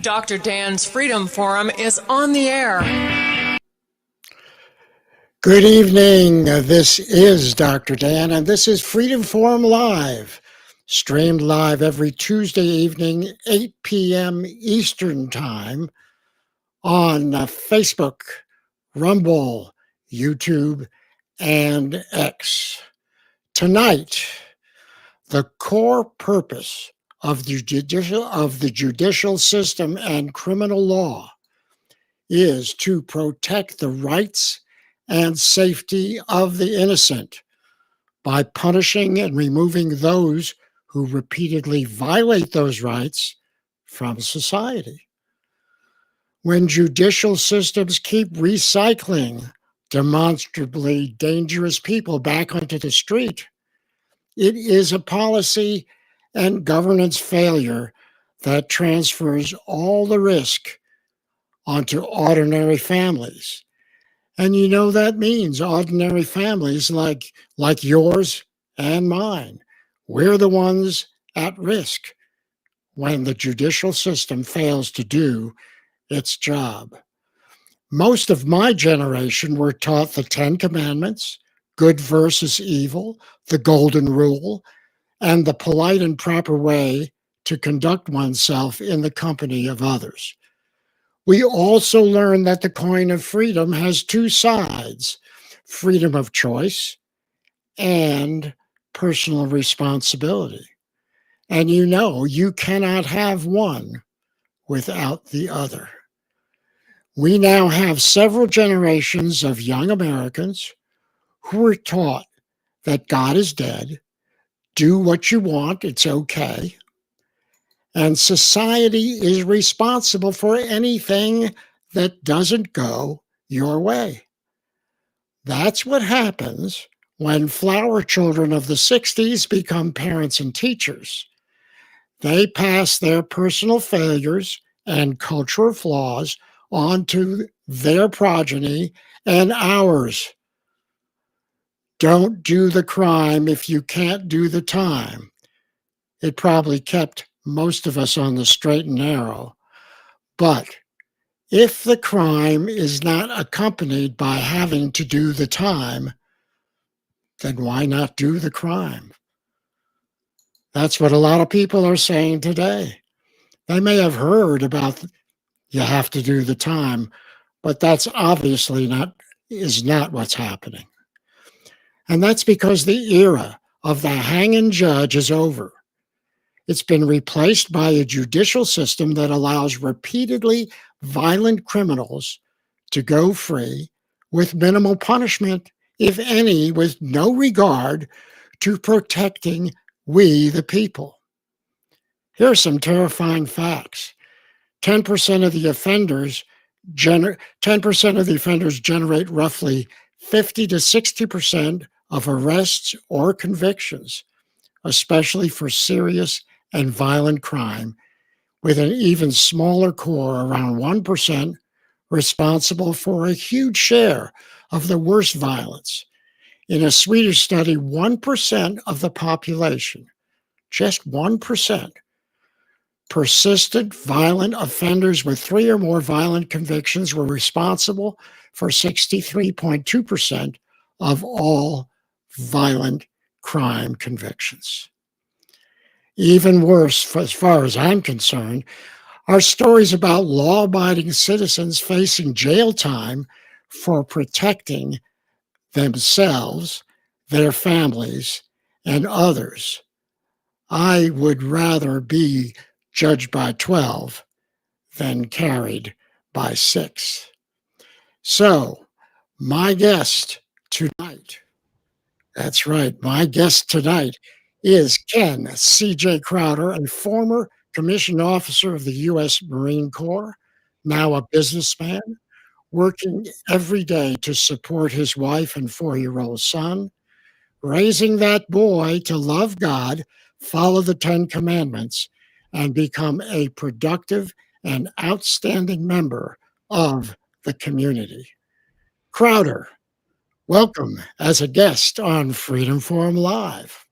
Dr. Dan's Freedom Forum is on the air. Good evening. This is Dr. Dan, and this is Freedom Forum Live, streamed live every Tuesday evening, 8 p.m. Eastern Time on Facebook, Rumble, YouTube, and X. Tonight, the core purpose of the judicial system and criminal law is to protect the rights and safety of the innocent by punishing and removing those who repeatedly violate those rights from society. When judicial systems keep recycling demonstrably dangerous people back onto the street, it is a policy and governance failure that transfers all the risk onto ordinary families. And you know that means ordinary families like yours and mine. We're the ones at risk when the judicial system fails to do its job. Most of my generation were taught the Ten Commandments, good versus evil, the Golden Rule, and the polite and proper way to conduct oneself in the company of others. We also learn that the coin of freedom has two sides: freedom of choice and personal responsibility. And you know, you cannot have one without the other. We now have several generations of young Americans who were taught that God is dead, do what you want, it's okay, and society is responsible for anything that doesn't go your way. That's what happens when flower children of the 60s become parents and teachers. They pass their personal failures and cultural flaws on to their progeny and ours. Don't do the crime if you can't do the time. It probably kept most of us on the straight and narrow. But if the crime is not accompanied by having to do the time, then why not do the crime? That's what a lot of people are saying today. They may have heard about you have to do the time, but that's obviously not what's happening. And that's because the era of the hanging judge is over. It's been replaced by a judicial system that allows repeatedly violent criminals to go free with minimal punishment, if any, with no regard to protecting we the people. Here are some terrifying facts. 10% of the offenders generate roughly 50 to 60% of arrests or convictions, especially for serious and violent crime, with an even smaller core, around 1%, responsible for a huge share of the worst violence. In a Swedish study, 1% of the population, just 1%, persistent violent offenders with 3 or more violent convictions were responsible for 63.2% of all violent crime convictions. Even worse, as far as I'm concerned, are stories about law-abiding citizens facing jail time for protecting themselves, their families, and others. I would rather be judged by 12 than carried by 6. So, my guest tonight, that's right, my guest tonight is Ken C.J. Crowder, a former commissioned officer of the U.S. Marine Corps, now a businessman, working every day to support his wife and 4-year-old son, raising that boy to love God, follow the Ten Commandments, and become a productive and outstanding member of the community. Crowder, welcome as a guest on Freedom Forum Live.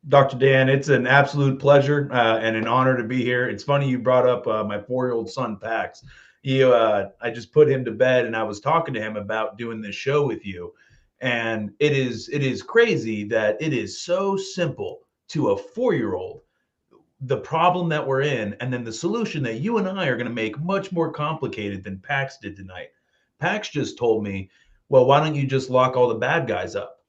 Dr. Dan, it's an absolute pleasure and an honor to be here. It's funny you brought up my 4-year-old son, Pax. I just put him to bed, and I was talking to him about doing this show with you. And it is crazy that it is so simple to a 4-year-old, the problem that we're in, and then the solution that you and I are going to make much more complicated than Pax did tonight. Pax just told me, well, why don't you just lock all the bad guys up?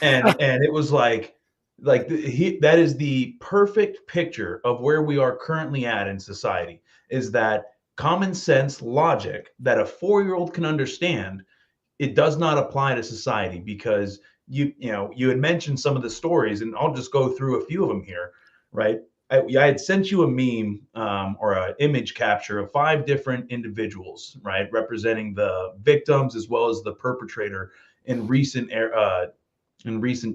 And it was that is the perfect picture of where we are currently at in society, is that common sense logic that a 4-year-old can understand. It does not apply to society, because you had mentioned some of the stories, and I'll just go through a few of them here, right? I had sent you a meme, or an image capture of 5 different individuals, right, representing the victims as well as the perpetrator in recent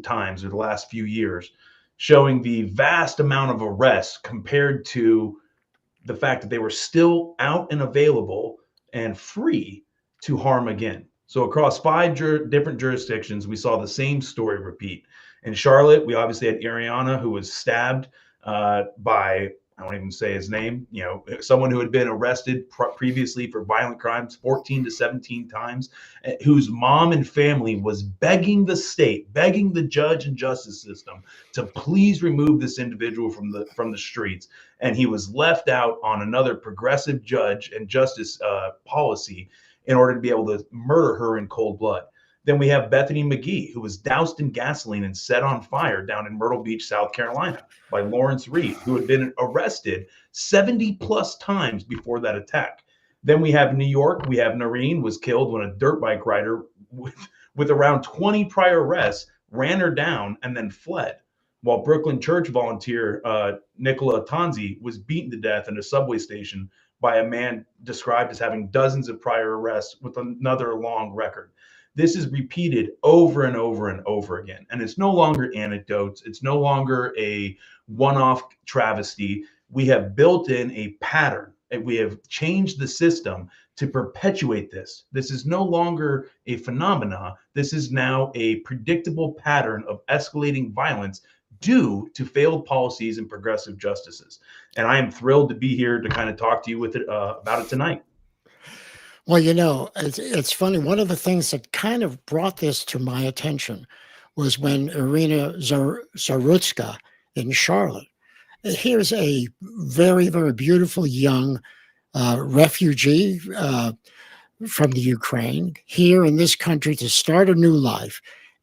times, or the last few years, showing the vast amount of arrests compared to the fact that they were still out and available and free to harm again. So across 5 different jurisdictions, we saw the same story repeat. In Charlotte, we obviously had Ariana, who was stabbed by, I won't even say his name, someone who had been arrested previously for violent crimes 14 to 17 times, whose mom and family was begging the state, begging the judge and justice system to please remove this individual from the streets. And he was left out on another progressive judge and justice policy in order to be able to murder her in cold blood. Then we have Bethany McGee, who was doused in gasoline and set on fire down in Myrtle Beach, South Carolina, by Lawrence Reed, who had been arrested 70 plus times before that attack. Then we have New York. We have Noreen was killed when a dirt bike rider with around 20 prior arrests ran her down and then fled, while Brooklyn church volunteer Nicola Tanzi was beaten to death in a subway station by a man described as having dozens of prior arrests with another long record. This is repeated over and over and over again. And it's no longer anecdotes. It's no longer a one-off travesty. We have built in a pattern, and we have changed the system to perpetuate this. This is no longer a phenomena. This is now a predictable pattern of escalating violence due to failed policies and progressive justices. And I am thrilled to be here to kind of talk to you about it tonight. Well, it's funny. One of the things that kind of brought this to my attention was when Irina Zarutska in Charlotte. Here's a very, very beautiful young refugee from the Ukraine here in this country to start a new life.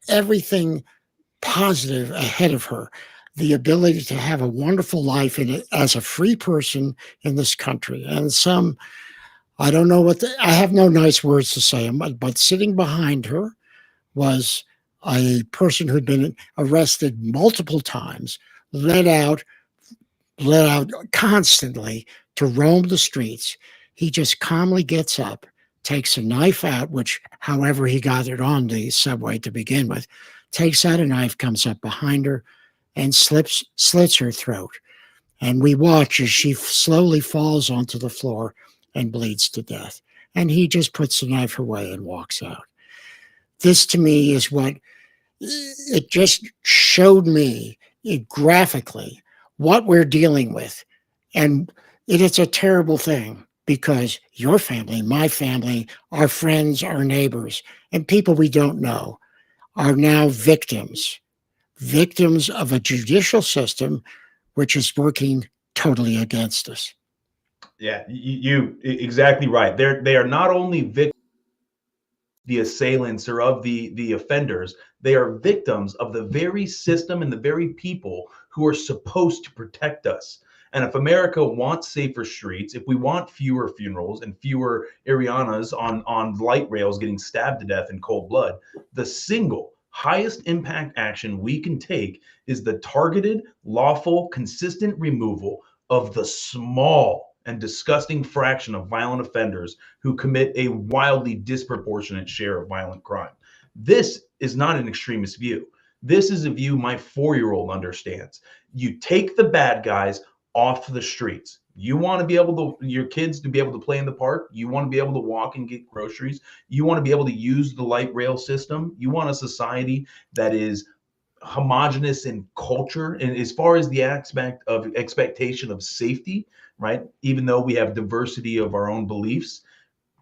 Everything positive ahead of her. The ability to have a wonderful life as a free person in this country. And I don't know I have no nice words to say, but sitting behind her was a person who'd been arrested multiple times, let out constantly to roam the streets. He just calmly gets up, takes a knife out, which, however he got it on the subway to begin with, takes out a knife, comes up behind her, and slits her throat. And we watch as she slowly falls onto the floor and bleeds to death. And he just puts the knife away and walks out. This, to me, is what it just showed me graphically what we're dealing with. And it's a terrible thing, because your family, my family, our friends, our neighbors, and people we don't know are now victims of a judicial system which is working totally against us. Yeah, you exactly right. They are not only victims, the assailants, or of the offenders. They are victims of the very system and the very people who are supposed to protect us. And if America wants safer streets, if we want fewer funerals and fewer Arianas on light rails getting stabbed to death in cold blood, the single highest impact action we can take is the targeted, lawful, consistent removal of the small and disgusting fraction of violent offenders who commit a wildly disproportionate share of violent crime. This is not an extremist view. This is a view my 4-year-old understands. You take the bad guys off the streets. You want to be able to, your kids to be able to play in the park. You want to be able to walk and get groceries. You want to be able to use the light rail system. You want a society that is homogenous in culture, and as far as the aspect of expectation of safety, right? Even though we have diversity of our own beliefs,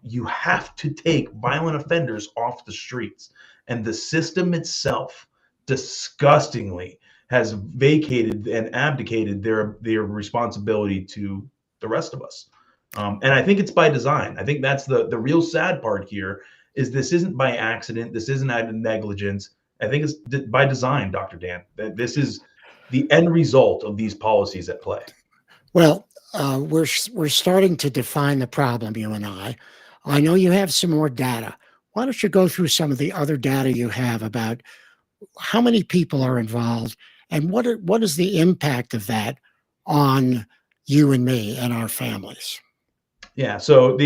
you have to take violent offenders off the streets. And the system itself disgustingly has vacated and abdicated their responsibility to the rest of us. And I think it's by design. I think that's the real sad part here is this isn't by accident. This isn't out of negligence. I think it's by design, Dr. Dan. That this is the end result of these policies at play. Well, we're starting to define the problem, you and I. I know you have some more data. Why don't you go through some of the other data you have about how many people are involved and what is the impact of that on you and me and our families? Yeah. So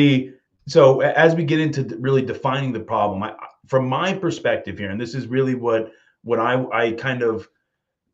as we get into really defining the problem, from my perspective here, and this is really what I kind of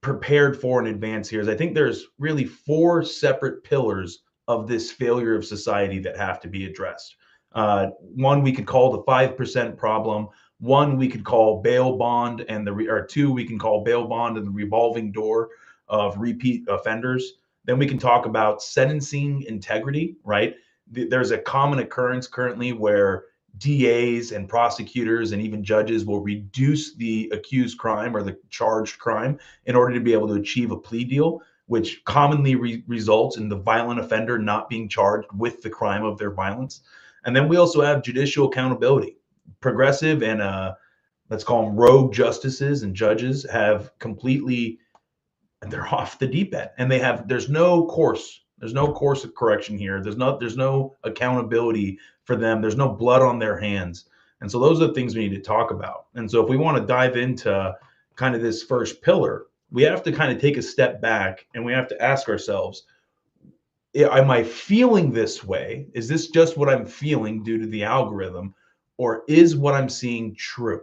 prepared for in advance here, is I think there's really four separate pillars of this failure of society that have to be addressed. One we could call the 5% problem. One we could call bail bond, or two we can call bail bond and the revolving door of repeat offenders. Then we can talk about sentencing integrity, right? There's a common occurrence currently where DAs and prosecutors and even judges will reduce the accused crime or the charged crime in order to be able to achieve a plea deal, which commonly results in the violent offender not being charged with the crime of their violence. And then we also have judicial accountability. Progressive and let's call them rogue justices and judges have completely, they're off the deep end, and there's no course of correction here. There's no accountability for them. There's no blood on their hands. And so those are the things we need to talk about. And so if we want to dive into kind of this first pillar, we have to kind of take a step back and we have to ask ourselves, am I feeling this way? Is this just what I'm feeling due to the algorithm, or is what I'm seeing true,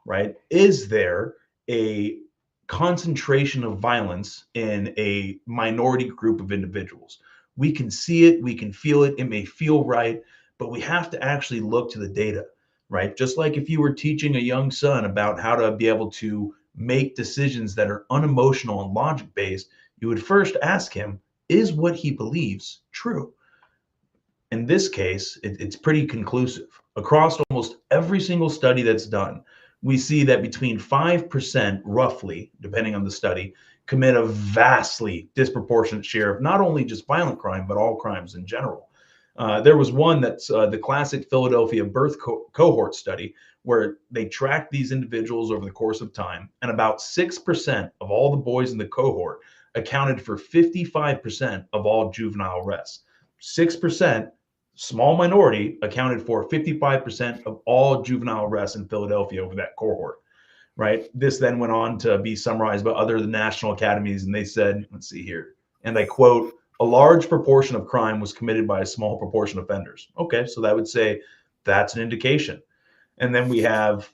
right? Is there a concentration of violence in a minority group of individuals? We can see it, we can feel it, it may feel right, but we have to actually look to the data, right? Just like if you were teaching a young son about how to be able to make decisions that are unemotional and logic based, you would first ask him, is what he believes true? In this case, it's pretty conclusive. Across almost every single study that's done, we see that between 5%, roughly, depending on the study, commit a vastly disproportionate share of not only just violent crime, but all crimes in general. There was one that's the classic Philadelphia birth cohort study, where they tracked these individuals over the course of time, and about 6% of all the boys in the cohort accounted for 55% of all juvenile arrests. 6%, small minority, accounted for 55% of all juvenile arrests in Philadelphia over that cohort, right? This then went on to be summarized by other national academies, and they said, let's see here, and I quote, a large proportion of crime was committed by a small proportion of offenders. Okay, so that would say that's an indication. And then we have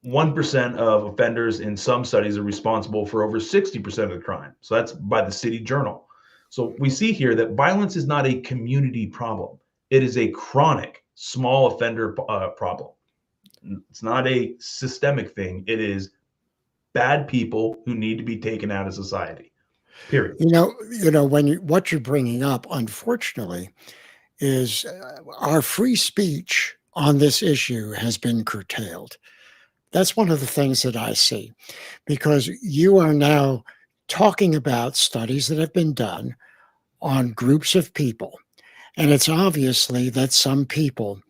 1% of offenders in some studies are responsible for over 60% of the crime. So that's by the City Journal. So we see here that violence is not a community problem. It is a chronic small offender problem. It's not a systemic thing. It is bad people who need to be taken out of society. Period. What you're bringing up, unfortunately, is our free speech on this issue has been curtailed. That's one of the things that I see, because you are now talking about studies that have been done on groups of people. And it's obviously that some people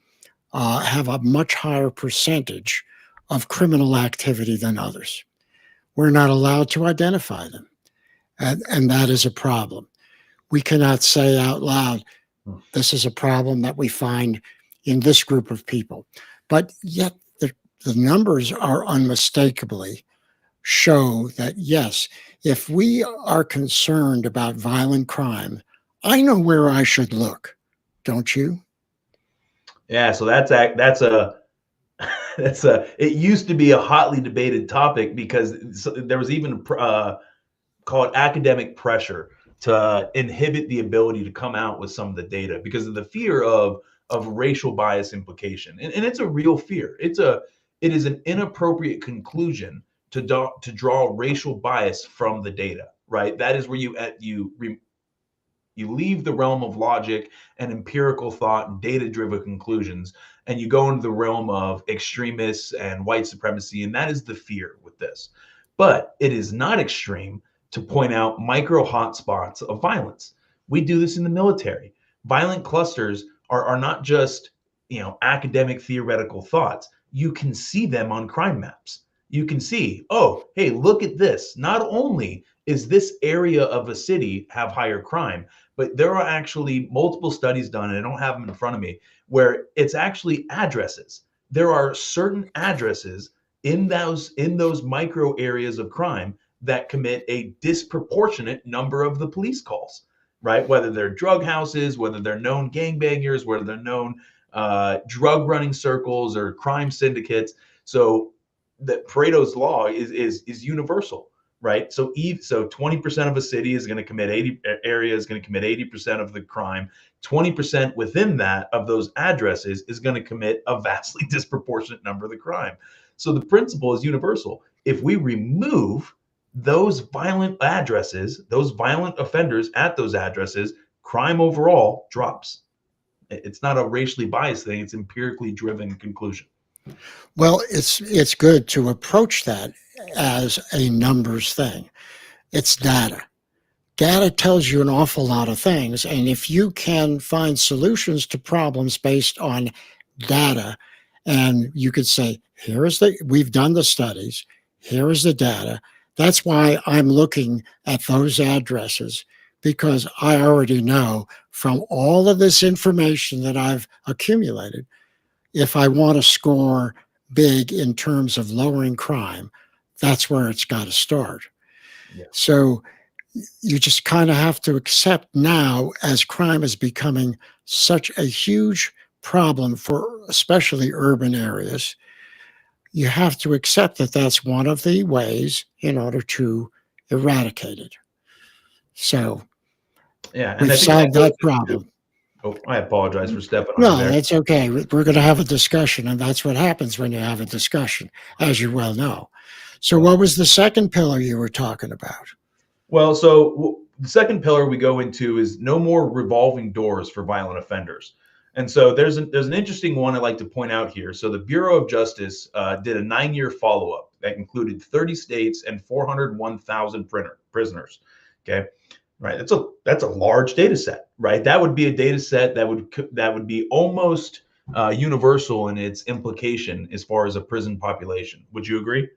have a much higher percentage of criminal activity than others. We're not allowed to identify them. And that is a problem. We cannot say out loud, this is a problem that we find in this group of people. But yet the numbers are unmistakably show that, yes, if we are concerned about violent crime, I know where I should look. Don't you? Yeah, so that's a it used to be a hotly debated topic because there was even call it academic pressure to inhibit the ability to come out with some of the data because of the fear of racial bias implication. And it's a real fear. It is an inappropriate conclusion to draw racial bias from the data, right? That is where you leave the realm of logic and empirical thought and data-driven conclusions, and you go into the realm of extremists and white supremacy, and that is the fear with this. But it is not extreme to point out micro hotspots of violence. We do this in the military. Violent clusters are not just, academic theoretical thoughts. You can see them on crime maps. You can see, oh, hey, look at this. Not only is this area of a city have higher crime, but there are actually multiple studies done, and I don't have them in front of me, where it's actually addresses. There are certain addresses in those micro areas of crime that commit a disproportionate number of the police calls, right? Whether they're drug houses, whether they're known gangbangers, whether they're known drug running circles or crime syndicates. So that Pareto's law is universal, right? So 20% of a city is going to commit 80% of the crime. 20% within that of those addresses is going to commit a vastly disproportionate number of the crime. So the principle is universal. If we remove those violent addresses, those violent offenders at those addresses, crime overall drops. It's not a racially biased thing. It's empirically driven conclusion. Well, it's good to approach that as a numbers thing. It's data. Data tells you an awful lot of things, and if you can find solutions to problems based on data, and you could say, we've done the studies, here is the data. That's why I'm looking at those addresses, because I already know from all of this information that I've accumulated, if I want to score big in terms of lowering crime, that's where it's got to start. Yeah. So you just kind of have to accept now, as crime is becoming such a huge problem for especially urban areas, you have to accept that that's one of the ways in order to eradicate it. So yeah, and we've solved that problem. Oh, I apologize for stepping on No, there. that's okay. We're going to have a discussion, and that's what happens when you have a discussion, as you well know. So what was the second pillar you were talking about? Well, so the second pillar we go into is no more revolving doors for violent offenders. And so there's an interesting one I'd like to point out here. So the Bureau of Justice did a 9-year follow-up that included 30 states and 401,000 prisoners. Okay, right? That's a large data set, right? That would be a data set that would be almost universal in its implication as far as a prison population. Would you agree?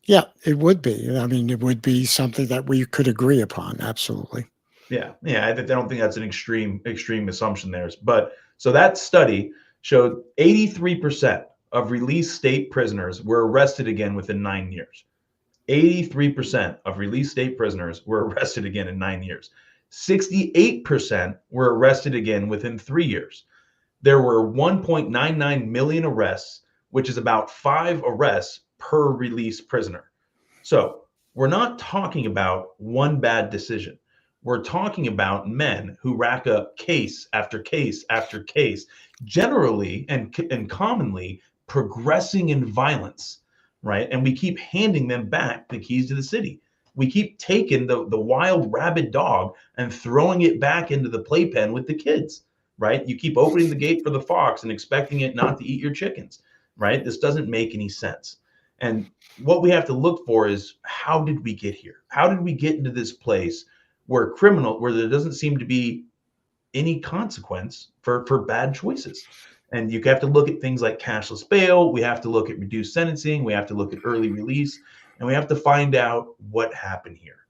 Yeah, it would be. I mean, it would be something that we could agree upon. Absolutely. Yeah. I don't think that's an extreme assumption there. But so that study showed 83% of released state prisoners were arrested again within 9 years. 83% of released state prisoners were arrested again in 9 years. 68% were arrested again within 3 years. There were 1.99 million arrests, which is about 5 arrests per released prisoner. So we're not talking about one bad decision. We're talking about men who rack up case after case after case, generally and commonly progressing in violence, right? And we keep handing them back the keys to the city. We keep taking the wild rabid dog and throwing it back into the playpen with the kids, right? You keep opening the gate for the fox and expecting it not to eat your chickens, right? This doesn't make any sense. And what we have to look for is, how did we get here? How did we get into this place where there doesn't seem to be any consequence for bad choices? And you have to look at things like cashless bail. We have to look at reduced sentencing. We have to look at early release, and we have to find out what happened here.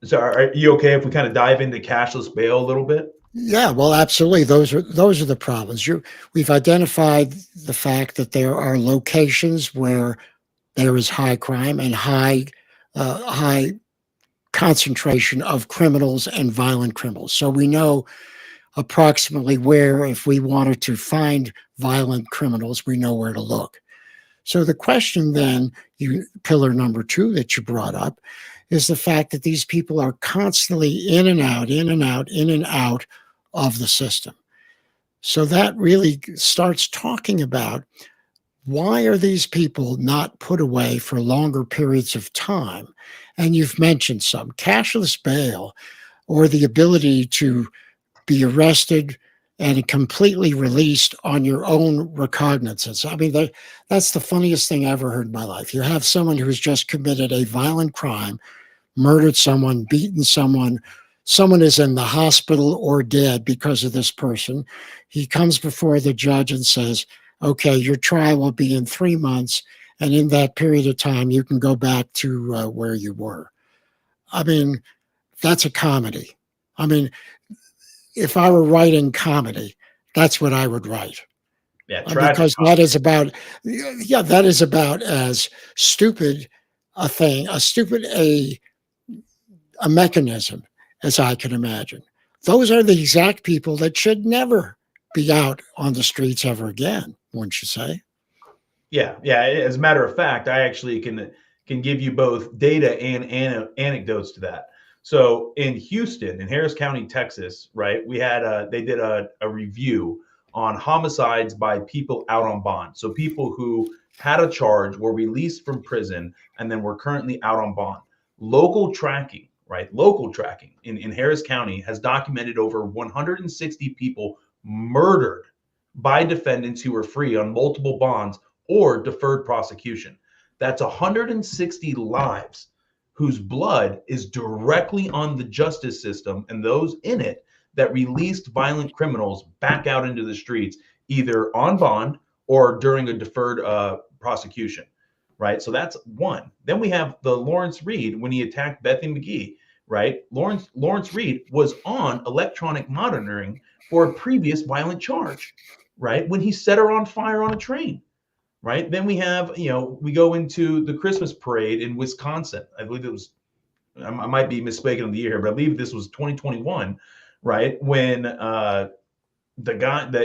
So are you okay if we kind of dive into cashless bail a little bit? Yeah, well, absolutely. Those are the problems. We've identified the fact that there are locations where there is high crime and high concentration of criminals and violent criminals. So we know approximately where, if we wanted to find violent criminals, we know where to look. So the question then, pillar number 2 that you brought up, is the fact that these people are constantly in and out, in and out, in and out of the system. So that really starts talking about, why are these people not put away for longer periods of time? And you've mentioned some cashless bail, or the ability to be arrested and completely released on your own recognizance. I mean, that's the funniest thing I ever heard in my life. You have someone who's just committed a violent crime, murdered someone, beaten someone. Someone is in the hospital or dead because of this person. He comes before the judge and says, okay, your trial will be in 3 months. And in that period of time, you can go back to where you were. I mean, that's a comedy. I mean, if I were writing comedy, that's what I would write. Yeah, tragic. Because that is about, yeah, that is about as stupid a thing, a mechanism as I can imagine. Those are the exact people that should never be out on the streets ever again, wouldn't you say? Yeah, yeah. As a matter of fact, I actually can give you both data and anecdotes to that. So in Houston, in Harris County, Texas, right, they did a review on homicides by people out on bond. So people who had a charge, were released from prison, and then were currently out on bond. Local tracking, right? Local tracking in Harris County has documented over 160 people murdered by defendants who were free on multiple bonds or deferred prosecution. That's 160 lives whose blood is directly on the justice system and those in it that released violent criminals back out into the streets, either on bond or during a deferred prosecution, right? So that's one. Then we have the Lawrence Reed when he attacked Bethany McGee, right? Lawrence Reed was on electronic monitoring for a previous violent charge, right? When he set her on fire on a train, right? Then we have, we go into the Christmas parade in Wisconsin. I believe it was, I might be mistaken on the year, but I believe this was 2021, right? When the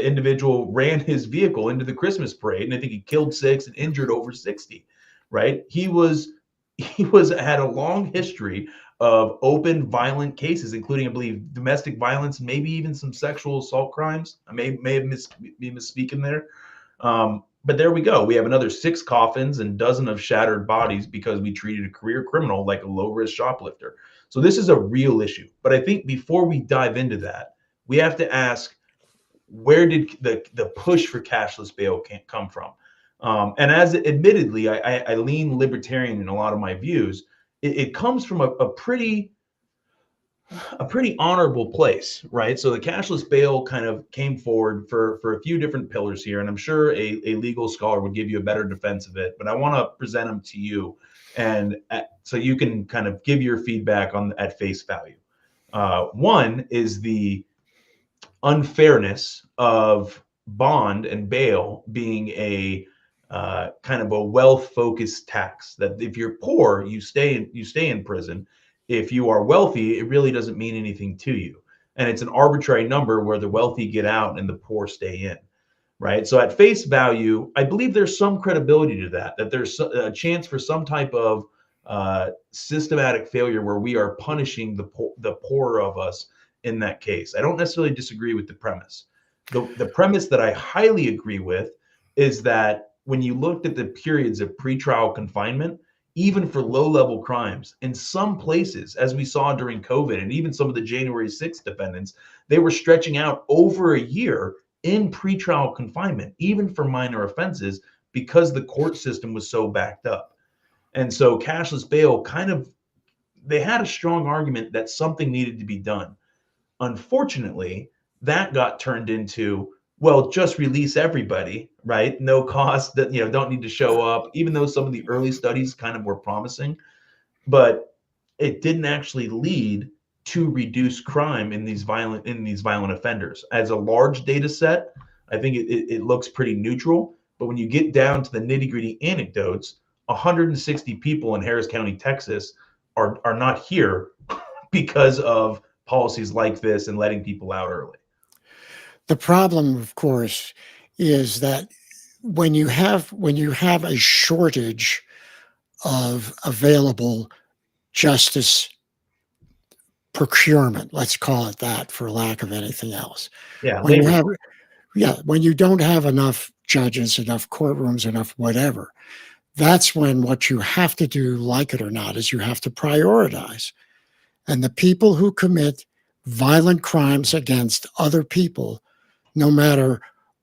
individual ran his vehicle into the Christmas parade, and I think he killed 6 and injured over 60, right? He had a long history of open violent cases, including, I believe, domestic violence, maybe even some sexual assault crimes. I may have be misspeaking there. But there we go. We have another 6 coffins and dozen of shattered bodies because we treated a career criminal like a low-risk shoplifter. So this is a real issue. But I think before we dive into that, we have to ask, where did the push for cashless bail come from? And as admittedly, I lean libertarian in a lot of my views. It comes from a pretty honorable place, right? So the cashless bail kind of came forward for a few different pillars here, and I'm sure a legal scholar would give you a better defense of it, but I want to present them to you, and so you can kind of give your feedback on at face value. One is the unfairness of bond and bail being a kind of a wealth-focused tax. That if you're poor, you stay in prison. If you are wealthy, it really doesn't mean anything to you, and it's an arbitrary number where the wealthy get out and the poor stay in. Right. So at face value, I believe there's some credibility to that. That there's a chance for some type of systematic failure where we are punishing the poorer of us in that case. I don't necessarily disagree with the premise. The premise that I highly agree with is that when you looked at the periods of pretrial confinement, even for low-level crimes, in some places, as we saw during COVID, and even some of the January 6th defendants, they were stretching out over a year in pretrial confinement, even for minor offenses, because the court system was so backed up. And so cashless bail they had a strong argument that something needed to be done. Unfortunately, that got turned into, well, just release everybody, right? No cost, that don't need to show up, even though some of the early studies kind of were promising, but it didn't actually lead to reduce crime in these violent offenders. As a large data set, I think it looks pretty neutral, but when you get down to the nitty-gritty anecdotes, 160 people in Harris County, Texas are not here because of policies like this and letting people out early. The problem, of course, is that when you have a shortage of available justice procurement, let's call it that for lack of anything else. Yeah, When you labor. have Yeah, when you don't have enough judges, enough courtrooms, enough whatever, that's when what you have to do, like it or not, is you have to prioritize. And the people who commit violent crimes against other people, no matter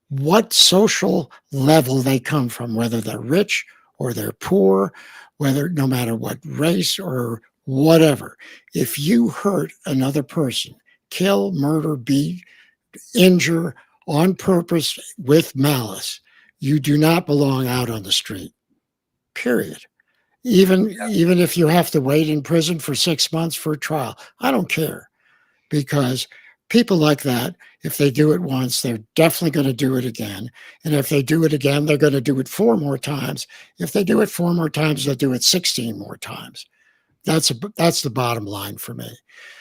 what social level they come from, whether they're rich or they're poor, whether no matter what race or whatever, if you hurt another person, kill, murder, beat, injure on purpose with malice, you do not belong out on the street, period. Even if you have to wait in prison for 6 months for a trial, I don't care, because people like that, if they do it once, they're definitely going to do it again. And if they do it again, they're going to do it 4 more times. If they do it 4 more times, they'll do it 16 more times. That's the bottom line for me.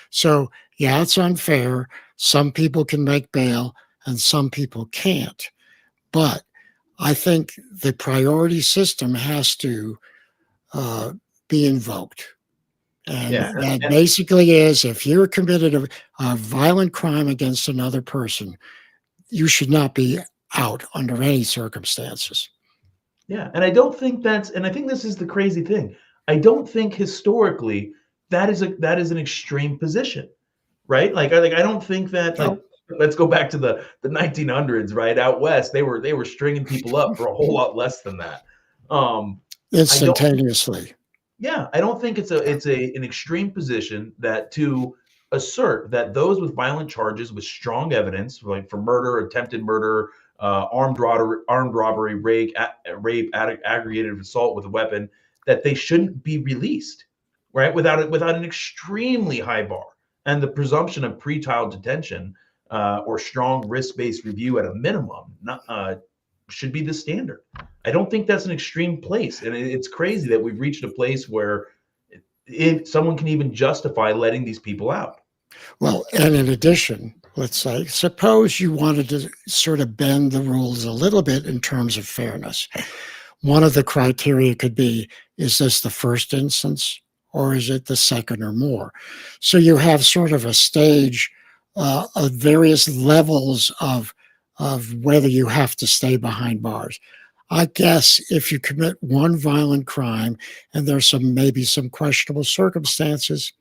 So yeah, it's unfair. Some people can make bail and some people can't. But I think the priority system has to be invoked. And Yeah. that basically is, if you're committed a violent crime against another person, you should not be out under any circumstances. Yeah, and I don't think that's, and I think this is the crazy thing. I don't think historically that is an extreme position, right? I don't think that, like, No, let's go back to the 1900s, right? Out west, they were stringing people up for a whole lot less than that. Um, I don't instantaneously. Yeah, I don't think it's a an extreme position that to assert that those with violent charges with strong evidence, like for murder, attempted murder, armed robbery, aggregated assault with a weapon, that they shouldn't be released, right? Without an extremely high bar and the presumption of pretrial detention or strong risk-based review at a minimum, not, should be the standard. I don't think that's an extreme place, and it's crazy that we've reached a place where someone can even justify letting these people out. Well, and in addition, let's say, suppose you wanted to sort of bend the rules a little bit in terms of fairness. One of the criteria could be, is this the first instance or is it the second or more? So you have sort of a stage of various levels of whether you have to stay behind bars. I guess if you commit one violent crime and there's maybe some questionable circumstances,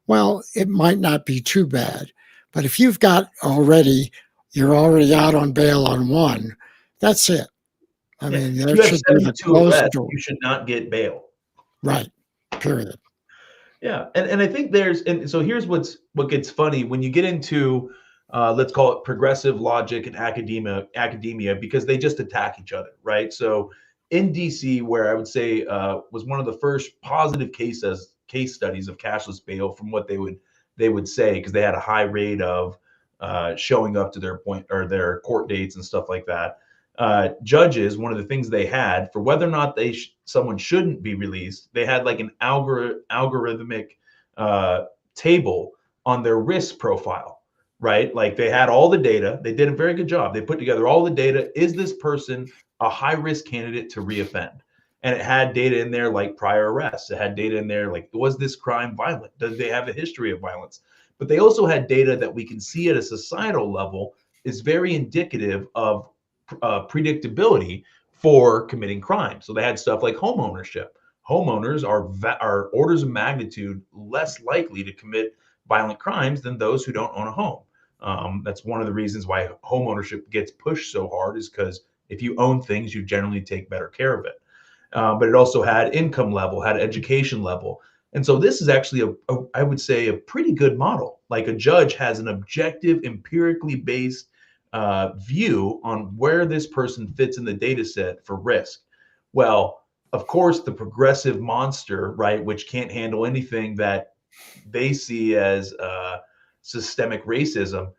well, it might not be too bad. But if you're already out on bail on one, that's it. I Yeah, mean, if there you have should be the 72 closed arrests, door. you should not get bail. Right. Period. Yeah, and I think and so here's what gets funny when you get into let's call it progressive logic and academia because they just attack each other, right? So in DC, where I would say was one of the first positive case studies of cashless bail, from what they would say, because they had a high rate of showing up to their point or their court dates and stuff like that. Judges, one of the things they had for whether or not someone shouldn't be released, they had like an algorithmic table on their risk profile, right? Like they had all the data. They did a very good job. They put together all the data. Is this person a high risk candidate to reoffend? And it had data in there like prior arrests. It had data in there like, was this crime violent? Does they have a history of violence? But they also had data that we can see at a societal level is very indicative of predictability for committing crime. So they had stuff like home ownership. Homeowners are orders of magnitude less likely to commit violent crimes than those who don't own a home. That's one of the reasons why home ownership gets pushed so hard, is because if you own things, you generally take better care of it. But it also had income level, had education level. And so this is actually I would say, a pretty good model. Like a judge has an objective, empirically based view on where this person fits in the data set for risk. Well, of course, the progressive monster, right, which can't handle anything that they see as systemic racism,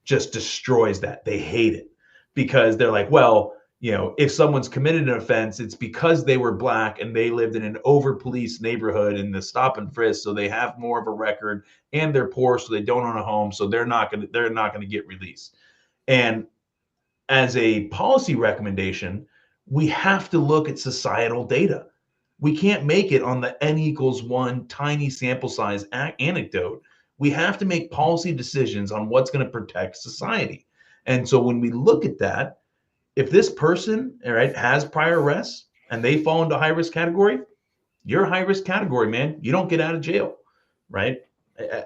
just destroys that. They hate it because they're like, well, if someone's committed an offense, it's because they were black and they lived in an over-policed neighborhood in the stop and frisk, so they have more of a record, and they're poor, so they don't own a home, so they're not gonna get released. And as a policy recommendation, we have to look at societal data. We can't make it on the n=1 tiny sample size anecdote. We have to make policy decisions on what's going to protect society. And so when we look at that, if this person, all right, has prior arrests and they fall into high risk category, you're a high risk category, man. You don't get out of jail, right?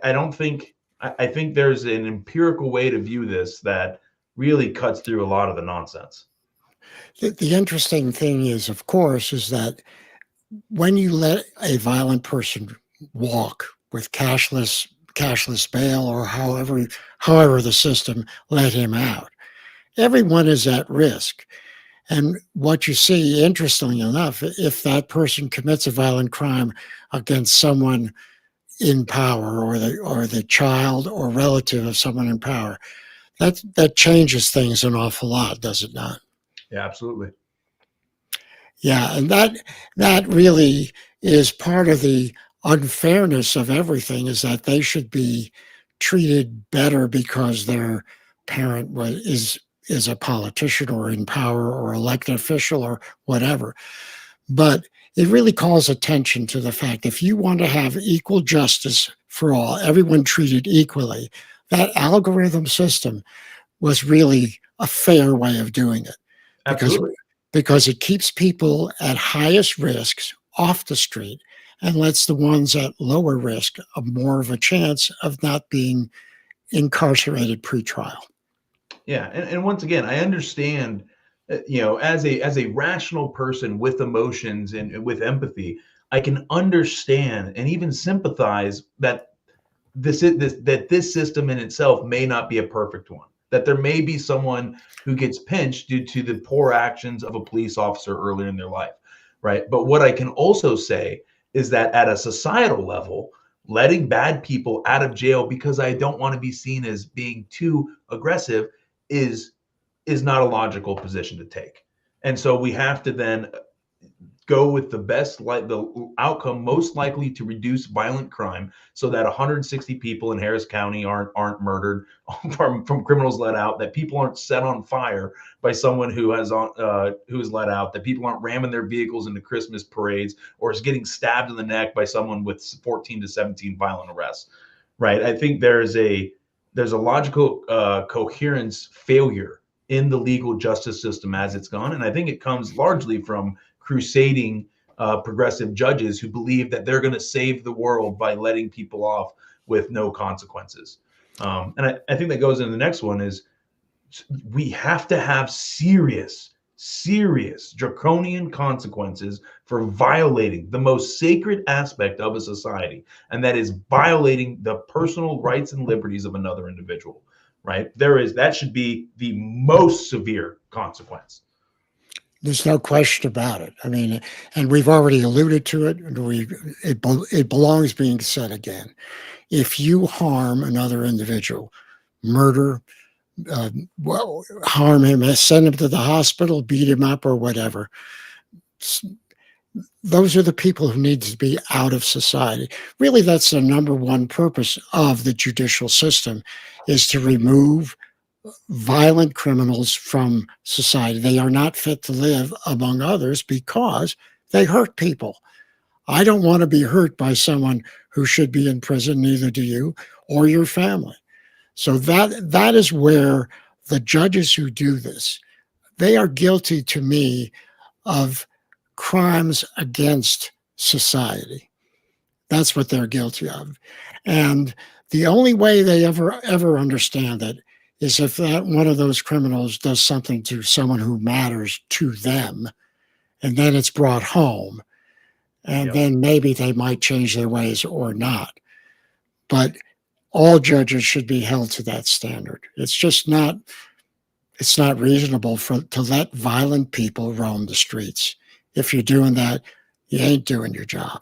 I don't think, I think there's an empirical way to view this that really cuts through a lot of the nonsense. The interesting thing is, of course, is that when you let a violent person walk with cashless bail, or however the system let him out, everyone is at risk. And what you see, interestingly enough, if that person commits a violent crime against someone in power, or the child or relative of someone in power, that changes things an awful lot, does it not? Yeah, absolutely. Yeah, and that really is part of the unfairness of everything, is that they should be treated better because their parent is a politician or in power or elected official or whatever. But it really calls attention to the fact, if you want to have equal justice for all, everyone treated equally, that algorithm system was really a fair way of doing it, because Absolutely. because it keeps people at highest risks off the street and lets the ones at lower risk more of a chance of not being incarcerated pretrial. Yeah, and once again, I understand, as a rational person with emotions and with empathy, I can understand and even sympathize that this system in itself may not be a perfect one. That there may be someone who gets pinched due to the poor actions of a police officer earlier in their life, right? But what I can also say is that at a societal level, letting bad people out of jail because I don't want to be seen as being too aggressive is not a logical position to take. And so we have to then go with the outcome most likely to reduce violent crime, so that 160 people in Harris County aren't murdered from criminals let out, that people aren't set on fire by someone who is let out, that people aren't ramming their vehicles into Christmas parades, or is getting stabbed in the neck by someone with 14 to 17 violent arrests. Right? I think there's a logical coherence failure in the legal justice system as it's gone, and I think it comes largely from crusading progressive judges who believe that they're going to save the world by letting people off with no consequences. And I think that goes into the next one is, we have to have serious draconian consequences for violating the most sacred aspect of a society, and that is violating the personal rights and liberties of another individual, right? That should be the most severe consequence. There's no question about it. I mean, and we've already alluded to it. It belongs being said again. If you harm another individual, murder, harm him, send him to the hospital, beat him up, or whatever, those are the people who need to be out of society. Really, that's the number one purpose of the judicial system, is to remove violent criminals from society. They are not fit to live among others because they hurt people. I don't want to be hurt by someone who should be in prison, neither do you or your family. So that is where the judges who do this, they are guilty to me of crimes against society. That's what they're guilty of. And the only way they ever understand it is if that one of those criminals does something to someone who matters to them, and then it's brought home, and Yep. then maybe they might change their ways or not. But all judges should be held to that standard. It's not reasonable to let violent people roam the streets. If you're doing that, you ain't doing your job.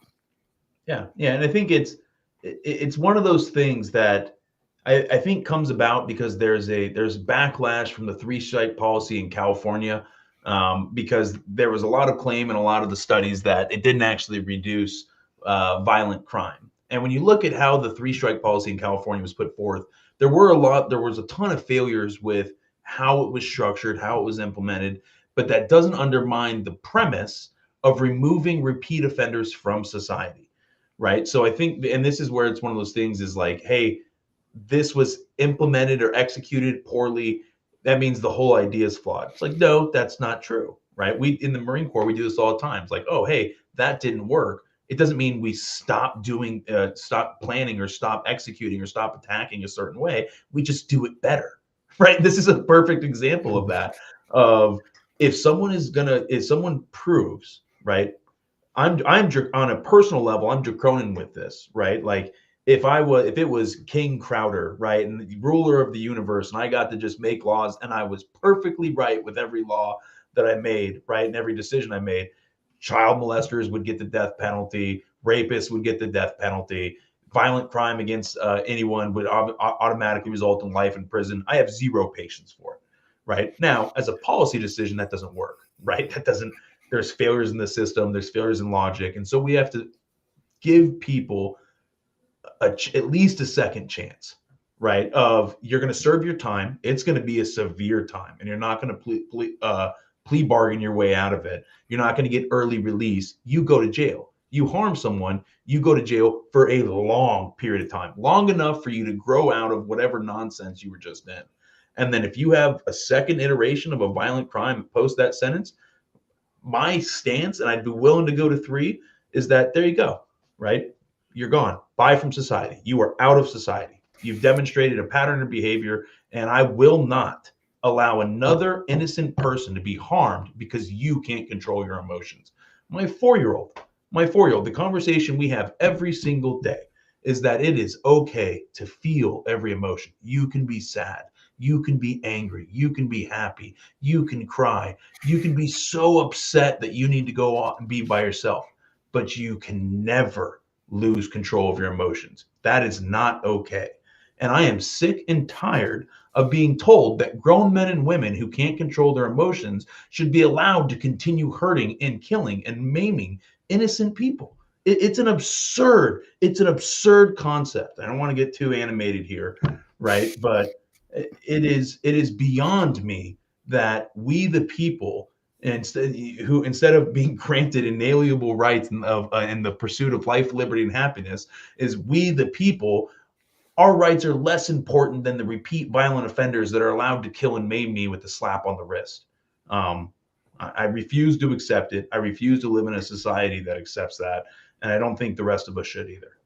Yeah, and I think it's one of those things that I think comes about because there's backlash from the three-strike policy in California, because there was a lot of claim in a lot of the studies that it didn't actually reduce violent crime. And when you look at how the three-strike policy in California was put forth, there was a ton of failures with how it was structured, how it was implemented, but that doesn't undermine the premise of removing repeat offenders from society. Right. So I think, and this is where it's one of those things is like, hey, this was implemented or executed poorly. that means the whole idea is flawed. It's like, no, that's not true, right? We in the Marine Corps, we do this all the time. It's like, oh, hey, that didn't work. It doesn't mean we stop doing, stop planning, or stop executing, or stop attacking a certain way. We just do it better, right? This is a perfect example of that. Of if someone proves, right? I'm on a personal level, I'm draconian with this, right? Like if it was King Crowder, right, and the ruler of the universe, and I got to just make laws, and I was perfectly right with every law that I made, right, and every decision I made, child molesters would get the death penalty, rapists would get the death penalty, violent crime against anyone would automatically result in life in prison. I have zero patience for it, right? Now, as a policy decision, that doesn't work, right? That doesn't. There's failures in the system, there's failures in logic, and so we have to give people at least a second chance, right? Of you're going to serve your time, it's going to be a severe time, and you're not going to plea bargain your way out of it. You're not going to get early release. You go to jail. You harm someone, you go to jail for a long period of time, long enough for you to grow out of whatever nonsense you were just in. And then if you have a second iteration of a violent crime post that sentence, my stance, and I'd be willing to go to 3, is that there you go, right? You're gone. Bye from society. You are out of society. You've demonstrated a pattern of behavior, and I will not allow another innocent person to be harmed because you can't control your emotions. My 4-year-old, the conversation we have every single day is that it is okay to feel every emotion. You can be sad. You can be angry. You can be happy. You can cry. You can be so upset that you need to go out and be by yourself, but you can never lose control of your emotions. That is not okay. And I am sick and tired of being told that grown men and women who can't control their emotions should be allowed to continue hurting and killing and maiming innocent people. It's an absurd concept. I don't want to get too animated here, right? But it is beyond me that we the people, instead of being granted inalienable rights in the pursuit of life, liberty, and happiness, is we the people, our rights are less important than the repeat violent offenders that are allowed to kill and maim me with a slap on the wrist. I refuse to accept it. I refuse to live in a society that accepts that, and I don't think the rest of us should either.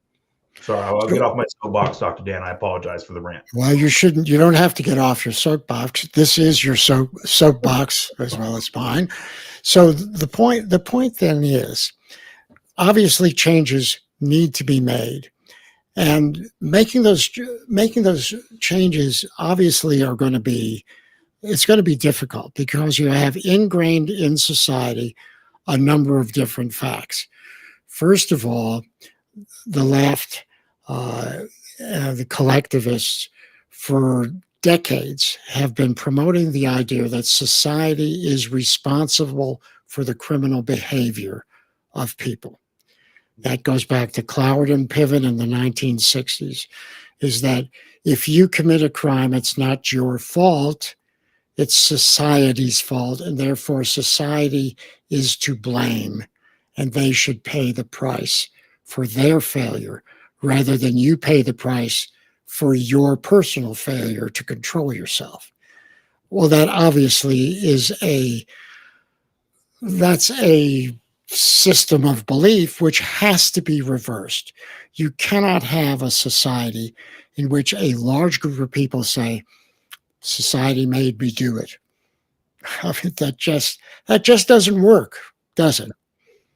Sorry, I'll get off my soapbox, Dr. Dan. I apologize for the rant. Well, you shouldn't. You don't have to get off your soapbox. This is your soapbox as well as mine. So the point then is, obviously, changes need to be made, and making those changes obviously are going to be. It's going to be difficult because you have ingrained in society a number of different facts. First of all, the left, the collectivists, for decades have been promoting the idea that society is responsible for the criminal behavior of people. That goes back to Cloward and Piven in the 1960s, is that if you commit a crime, it's not your fault, it's society's fault, and therefore society is to blame, and they should pay the price for their failure rather than you pay the price for your personal failure to control yourself. Well, that obviously is that's a system of belief which has to be reversed. You cannot have a society in which a large group of people say, society made me do it. I mean, that just doesn't work, does it?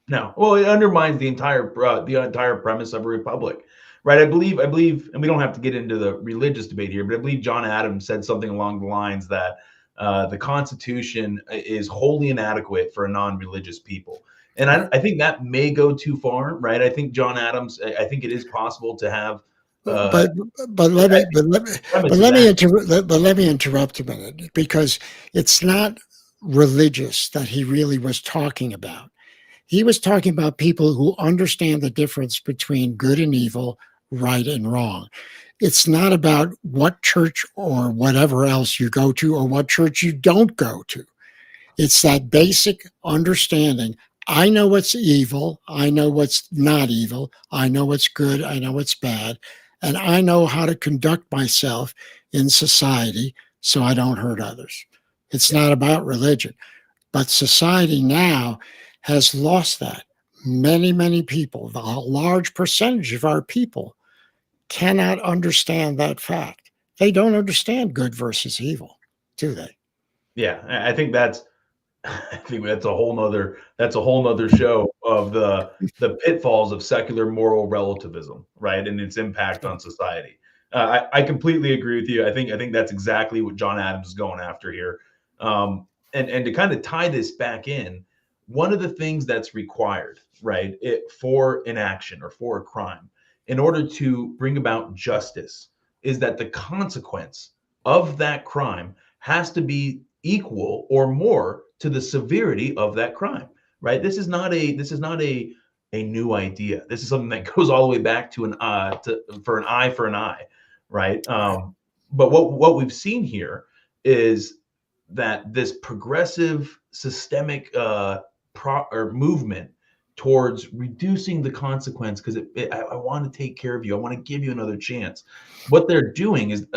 No. Well, it undermines the entire premise of a republic, right? I believe, and we don't have to get into the religious debate here, but I believe John Adams said something along the lines that the Constitution is wholly inadequate for a non-religious people. And I think that may go too far, right? I think John Adams, I think it is possible to have. But let me interrupt a minute, because it's not religious that he really was talking about. He was talking about people who understand the difference between good and evil, right and wrong. It's not about what church or whatever else you go to or what church you don't go to. It's that basic understanding. I know what's evil. I know what's not evil. I know what's good. I know what's bad. And I know how to conduct myself in society so I don't hurt others. It's not about religion. But society now has lost that. Many, many people, a large percentage of our people, cannot understand that fact. They don't understand good versus evil, do they? Yeah, I think that's I think that's a whole nother show of the pitfalls of secular moral relativism, right, and its impact on society. I completely agree with you. I think that's exactly what John Adams is going after here. And to kind of tie this back in, one of the things that's required, right, for an action or for a crime, in order to bring about justice, is that the consequence of that crime has to be equal or more to the severity of that crime, right? This is not a new idea. This is something that goes all the way back to for an eye for an eye, right? But what we've seen here is that this progressive systemic or movement towards reducing the consequence because I want to take care of you. I want to give you another chance. What they're doing is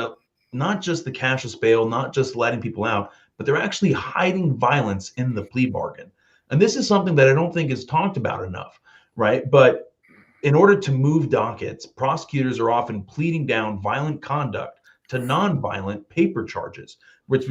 not just the cashless bail, not just letting people out, but they're actually hiding violence in the plea bargain. And this is something that I don't think is talked about enough, right? But in order to move dockets, prosecutors are often pleading down violent conduct to nonviolent paper charges, which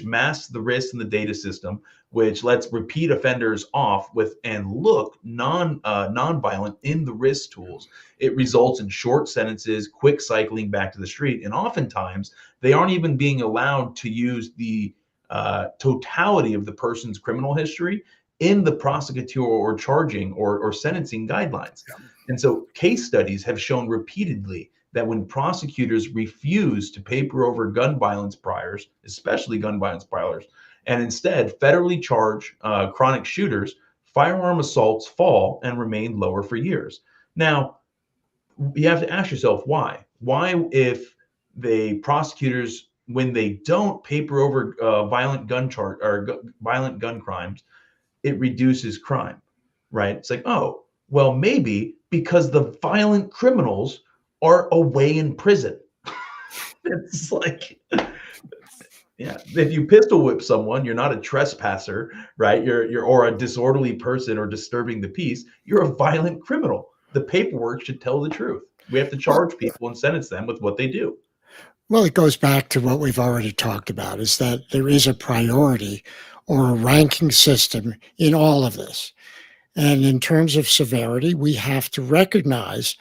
masks the risks in the data system, which lets repeat offenders off with and look nonviolent in the risk tools. It results in short sentences, quick cycling back to the street, and oftentimes they aren't even being allowed to use the totality of the person's criminal history in the prosecutorial or charging or sentencing guidelines. And so case studies have shown repeatedly that when prosecutors refuse to paper over gun violence priors, especially gun violence priors, and instead federally charge chronic shooters, firearm assaults fall and remain lower for years. Now, you have to ask yourself why. Why, if the prosecutors, when they don't paper over violent gun crimes, it reduces crime, right? It's like, oh, well, maybe because the violent criminals are away in prison. It's like, yeah, if you pistol whip someone, you're not a trespasser, right? You're or a disorderly person or disturbing the peace. You're a violent criminal. The paperwork should tell the truth. We have to charge people and sentence them with what they do. Well, it goes back to what we've already talked about, is that there is a priority or a ranking system in all of this. And in terms of severity, we have to recognize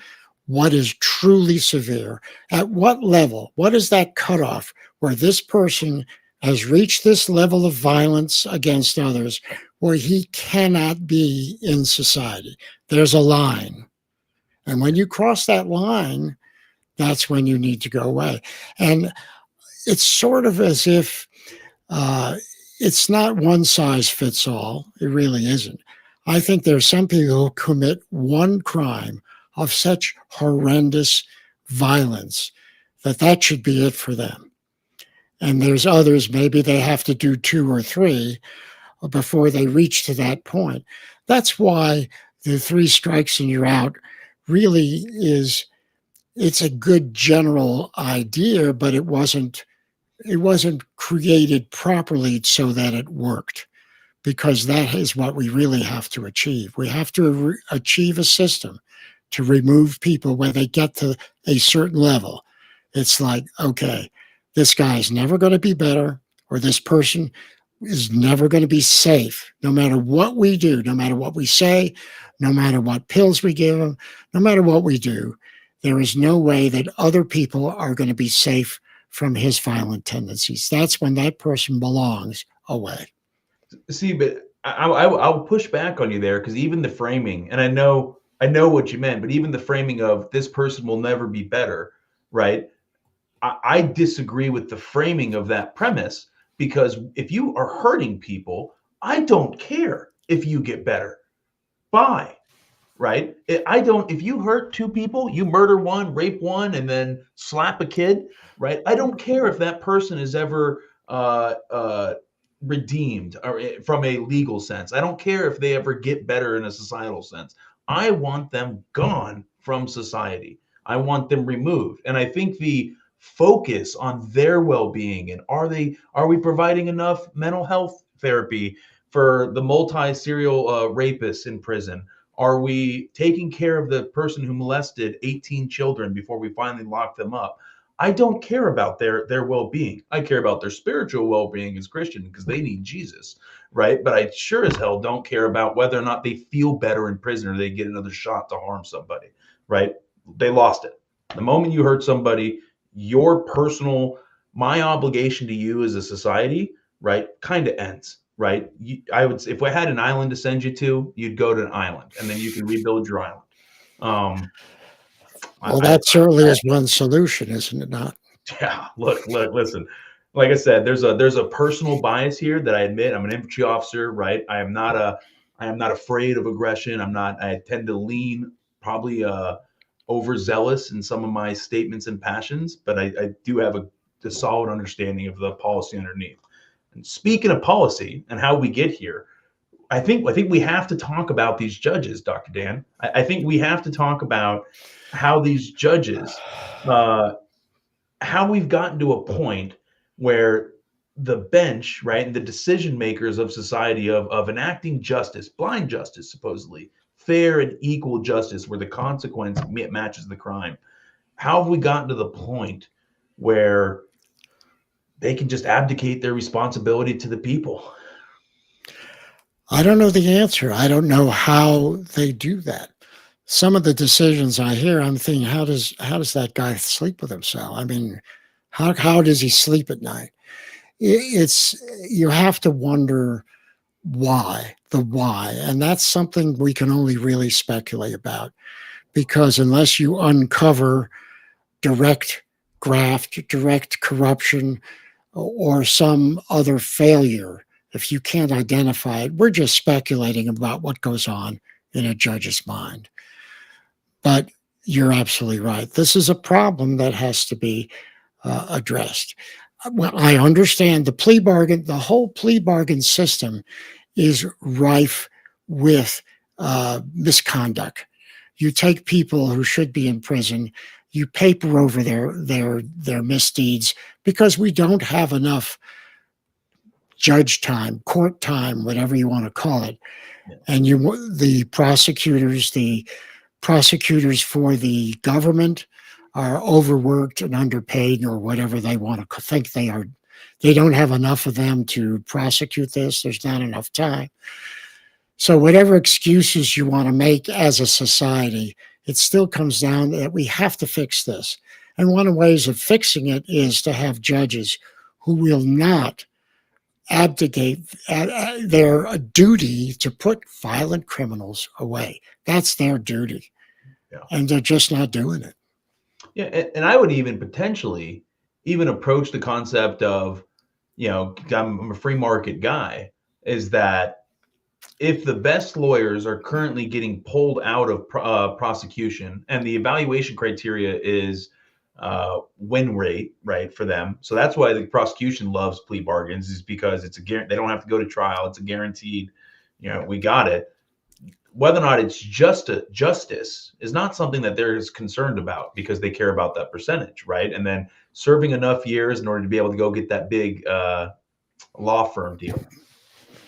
what is truly severe. At what level? What is that cutoff where this person has reached this level of violence against others where he cannot be in society? There's a line. And when you cross that line, that's when you need to go away. And it's sort of as if it's not one size fits all. It really isn't. I think there are some people who commit one crime of such horrendous violence that should be it for them. And there's others, maybe they have to do 2 or 3 before they reach to that point. That's why the 3 strikes and you're out really is, it's a good general idea, but it wasn't created properly so that it worked, because that is what we really have to achieve. We have to achieve a system to remove people when they get to a certain level. It's like, okay, this guy's never going to be better, or this person is never going to be safe, no matter what we do, no matter what we say, no matter what pills we give them, no matter what we do. There is no way that other people are going to be safe from his violent tendencies. That's when that person belongs away. See, but I'll push back on you there, because even the framing, and I know what you meant, but even the framing of this person will never be better, right? I disagree with the framing of that premise, because if you are hurting people, I don't care if you get better. Bye. Right? I don't, if you hurt 2 people, you murder one, rape one, and then slap a kid, right? I don't care if that person is ever redeemed or from a legal sense. I don't care if they ever get better in a societal sense. I want them gone from society. I want them removed. And I think the focus on their well-being. And are we providing enough mental health therapy for the multi-serial rapists in prison? Are we taking care of the person who molested 18 children before we finally lock them up? I don't care about their well-being. I care about their spiritual well-being as Christian because they need Jesus, right? But I sure as hell don't care about whether or not they feel better in prison or they get another shot to harm somebody, right? They lost it. The moment you hurt somebody, your personal, my obligation to you as a society, right, kind of ends, right? I would say if I had an island to send you to, you'd go to an island and then you can rebuild your island. Well, that certainly is one solution, isn't it not? Yeah, look, listen. Like I said, there's a personal bias here that I admit. I'm an infantry officer, right? I am not afraid of aggression. I tend to lean probably overzealous in some of my statements and passions, but I do have a solid understanding of the policy underneath. And speaking of policy and how we get here, I think we have to talk about these judges, Dr. Dan. I think we have to talk about how these judges, how we've gotten to a point where the bench, right, and the decision makers of society of enacting justice, blind justice, supposedly fair and equal justice, where the consequence matches the crime. How have we gotten to the point where they can just abdicate their responsibility to the people? I don't know the answer. I don't know how they do that. Some of the decisions I hear, I'm thinking, how does that guy sleep with himself? I mean, how does he sleep at night? It's you have to wonder why, and that's something we can only really speculate about, because unless you uncover direct graft, direct corruption, or some other failure, if you can't identify it, we're just speculating about what goes on in a judge's mind. But you're absolutely right. This is a problem that has to be addressed. Well, I understand the whole plea bargain system is rife with misconduct. You take people who should be in prison, you paper over their misdeeds because we don't have enough judge time, court time, whatever you want to call it. And the prosecutors for the government are overworked and underpaid, or whatever they want to think they are. They don't have enough of them to prosecute this. There's not enough time. So whatever excuses you want to make as a society, it still comes down that we have to fix this. And one of the ways of fixing it is to have judges who will not abdicate their duty to put violent criminals away. That's their duty. Yeah. And they're just not doing it. Yeah, and I would even potentially even approach the concept of, I'm a free market guy, is that if the best lawyers are currently getting pulled out of prosecution and the evaluation criteria is win rate, right, for them. So that's why the prosecution loves plea bargains, is because it's they don't have to go to trial. It's a guaranteed, we got it. Whether or not it's justice is not something that they're as concerned about, because they care about that percentage, right? And then serving enough years in order to be able to go get that big law firm deal.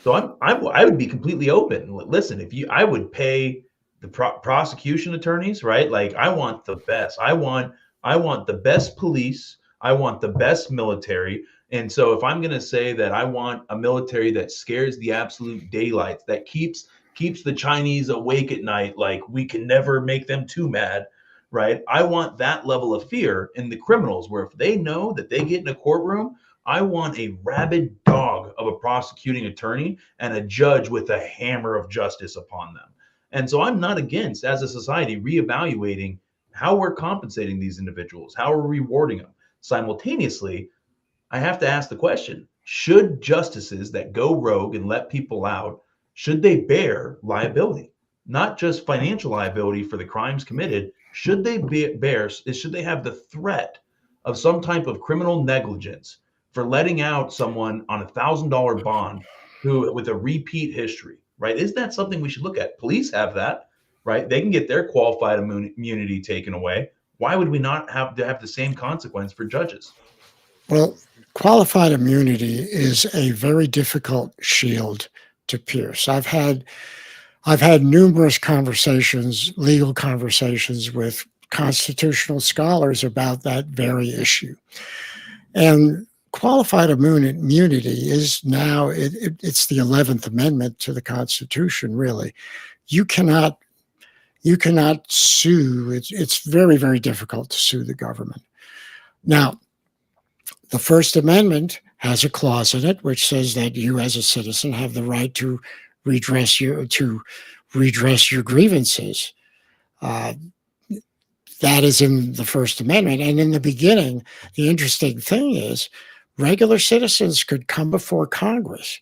So I would be completely open. Listen, I would pay the prosecution attorneys, right? Like, I want the best. I want the best police. I want the best military. And so if I'm going to say that I want a military that scares the absolute daylights, that keeps the Chinese awake at night, like we can never make them too mad, right? I want that level of fear in the criminals, where if they know that they get in a courtroom, I want a rabid dog of a prosecuting attorney and a judge with a hammer of justice upon them. And so I'm not against, as a society, reevaluating how we're compensating these individuals, how we're rewarding them. Simultaneously, I have to ask the question, should justices that go rogue and let people out, should they bear liability? Not just financial liability for the crimes committed. Should they should they have the threat of some type of criminal negligence for letting out someone on $1,000 bond with a repeat history, right? Is that something we should look at? Police have that, right? They can get their qualified immunity taken away. Why would we not have to have the same consequence for judges? Well, qualified immunity is a very difficult shield to pierce. I've had numerous conversations, legal conversations with constitutional scholars about that very issue. And qualified immunity is now it's the 11th Amendment to the Constitution. Really, you cannot sue. It's very, very difficult to sue the government. Now, the First Amendment has a clause in it which says that you, as a citizen, have the right to redress your grievances. Uh, that is in the First Amendment. And in the beginning, the interesting thing is regular citizens could come before Congress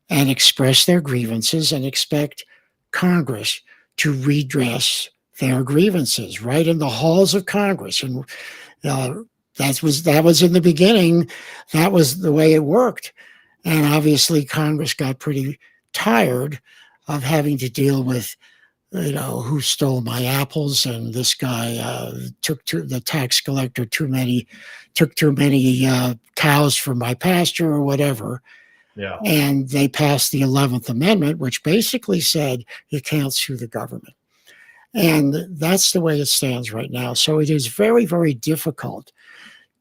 and express their grievances and expect Congress to redress their grievances right in the halls of Congress. And that was in the beginning. That was the way it worked. And obviously, Congress got pretty tired of having to deal with, who stole my apples, and this guy the tax collector took too many cows from my pasture or whatever. Yeah. And they passed the 11th Amendment, which basically said you can't sue the government. And that's the way it stands right now. So it is very, very difficult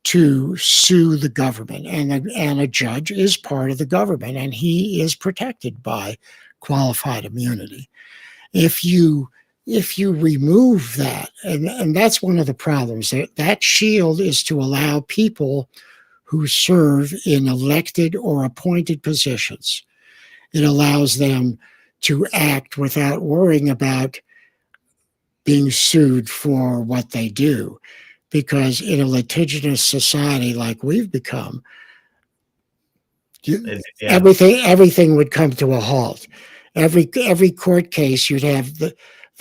to sue the government. And a judge is part of the government, and he is protected by qualified immunity. If you remove that, and that's one of the problems, that shield is to allow people who serve in elected or appointed positions. It allows them to act without worrying about being sued for what they do. Because in a litigious society like we've become, everything would come to a halt. Every court case, you'd have the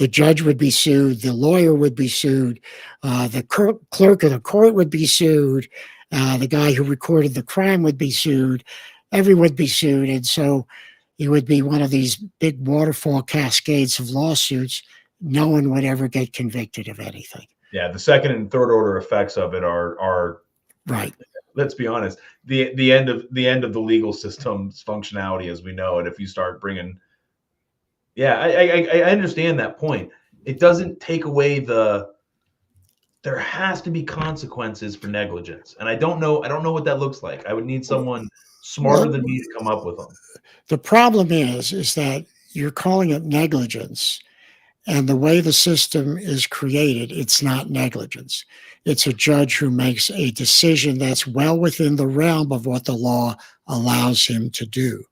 judge would be sued, the lawyer would be sued, the clerk of the court would be sued, the guy who recorded the crime would be sued, everyone would be sued. And so it would be one of these big waterfall cascades of lawsuits. No one would ever get convicted of anything. Yeah, the second and third order effects of it are right. Let's be honest. The end of the legal system's functionality as we know it. If you start bringing, I understand that point. It doesn't take away there has to be consequences for negligence, and I don't know what that looks like. I would need someone smarter than me to come up with them. The problem is that you're calling it negligence. And the way the system is created, it's not negligence. It's a judge who makes a decision that's well within the realm of what the law allows him to do.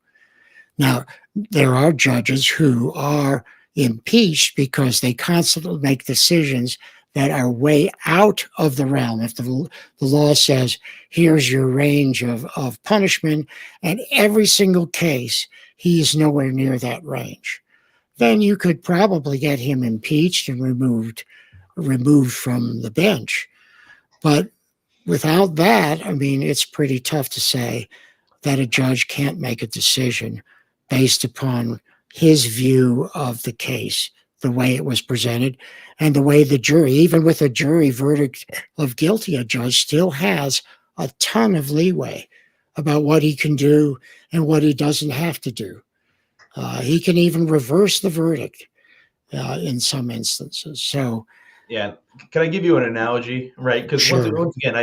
Now, there are judges who are impeached because they constantly make decisions that are way out of the realm. If the law says, here's your range of punishment, and every single case, he is nowhere near that range, then you could probably get him impeached and removed from the bench. But without that, I mean, it's pretty tough to say that a judge can't make a decision based upon his view of the case, the way it was presented, and the way the jury, even with a jury verdict of guilty, a judge still has a ton of leeway about what he can do and what he doesn't have to do. He can even reverse the verdict in some instances. So, yeah, can I give you an analogy, right? Because sure. once again,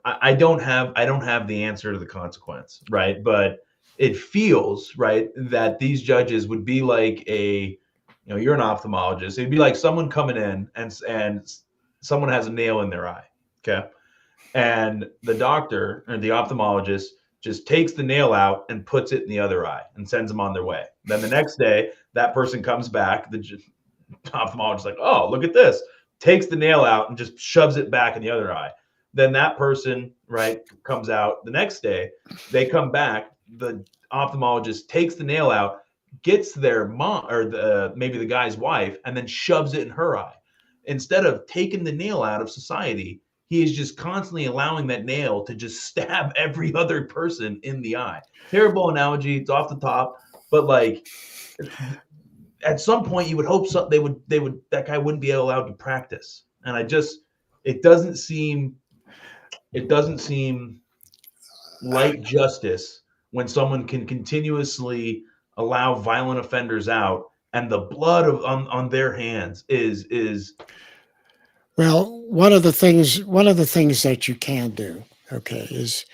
I don't have the answer to the consequence, right? But it feels right that these judges would be like you're an ophthalmologist. It'd be like someone coming in and someone has a nail in their eye, okay, and the doctor or the ophthalmologist just takes the nail out and puts it in the other eye and sends them on their way. Then the next day, that person comes back, the ophthalmologist is like, oh, look at this, takes the nail out and just shoves it back in the other eye. Then that person, right, comes out the next day, they come back, the ophthalmologist takes the nail out, gets their mom or maybe the guy's wife, and then shoves it in her eye. Instead of taking the nail out of society, he is just constantly allowing that nail to just stab every other person in the eye. Terrible analogy. It's off the top, but like at some point you would hope that guy wouldn't be allowed to practice. And I just, it doesn't seem like justice when someone can continuously allow violent offenders out, and the blood on their hands is Well, one of the things that you can do, okay, is